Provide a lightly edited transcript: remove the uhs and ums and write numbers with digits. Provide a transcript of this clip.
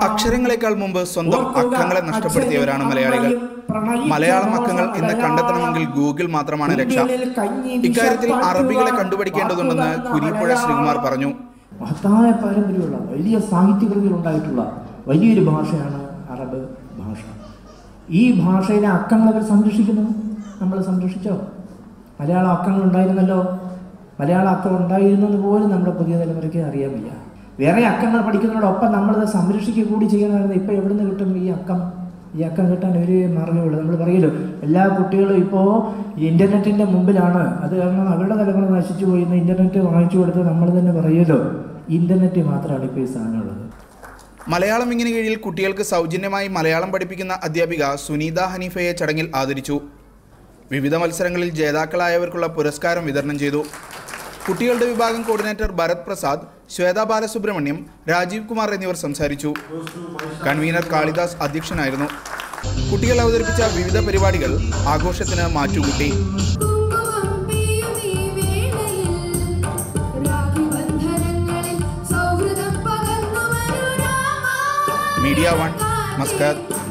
അക്ഷരങ്ങളെക്കാൾ മുമ്പ് സ്വന്തം അക്കങ്ങളെ നഷ്ടപ്പെടുത്തിയവരാണ് മലയാളികൾ. മലയാളം അക്കങ്ങൾ ഇന്ന് കണ്ടെത്തണമെങ്കിൽ ഗൂഗിൾ മാത്രമാണ് രക്ഷ. ഇക്കാര്യത്തിൽ അറബികളെ കണ്ടുപിടിക്കേണ്ടതുണ്ടെന്ന് കുരീപ്പുഴ ശ്രീകുമാർ പറഞ്ഞു. മഹത്തായ പാരമ്പര്യമുള്ള വലിയ സാഹിത്യകൃതികൾ ഉണ്ടായിട്ടുള്ള വലിയൊരു ഭാഷയാണ് അറബ് ഭാഷ. ഈ ഭാഷയിലെ അക്കങ്ങൾ അവർ സംരക്ഷിക്കുന്നു. നമ്മൾ സംരക്ഷിച്ചോ? മലയാളം അക്കങ്ങൾ ഉണ്ടായിരുന്നല്ലോ. മലയാള അക്കം ഉണ്ടായിരുന്നെന്ന് പോലും നമ്മുടെ പുതിയ തലമുറയ്ക്ക് അറിയാൻ വയ്യ. വേറെ അക്കങ്ങൾ പഠിക്കുന്നതോടൊപ്പം നമ്മളത് സംരക്ഷിക്കുക കൂടി ചെയ്യണമായിരുന്നു. ഇപ്പം എവിടെ നിന്ന് കിട്ടും ഈ അക്കം? ഈ അക്കം കിട്ടാൻ ഒരു മാർഗ്ഗമുള്ളൂ. നമ്മൾ പറയല്ലോ, എല്ലാ കുട്ടികളും ഇപ്പോൾ ഇൻ്റർനെറ്റിൻ്റെ മുമ്പിലാണ്. അത് കാരണം അവരുടെ തലമുറ നശിച്ചു പോയി. ഇന്ന് ഇൻ്റർനെറ്റ് വാങ്ങിച്ചു കൊടുത്ത് നമ്മൾ തന്നെ പറയുമല്ലോ, ഇൻ്റർനെറ്റ് മാത്രമാണ് ഇപ്പോൾ ഈ സാധനമുള്ളത്. മലയാളം ഇങ്ങനെ കീഴിൽ കുട്ടികൾക്ക് സൗജന്യമായി മലയാളം പഠിപ്പിക്കുന്ന അധ്യാപിക സുനീത ഹനീഫയെ ചടങ്ങിൽ ആദരിച്ചു. വിവിധ മത്സരങ്ങളിൽ ജേതാക്കളായവർക്കുള്ള പുരസ്കാരം വിതരണം ചെയ്തു. കുട്ടികളുടെ വിഭാഗം കോർഡിനേറ്റർ ഭരത് പ്രസാദ്, ശ്വേത ബാലസുബ്രഹ്മണ്യം, രാജീവ് കുമാർ എന്നിവർ സംസാരിച്ചു. കൺവീനർ കാളിദാസ് അധ്യക്ഷനായിരുന്നു. കുട്ടികൾ അവതരിപ്പിച്ച വിവിധ പരിപാടികൾ ആഘോഷത്തിന് മാറ്റുകൂട്ടി. Media 1 Muscat.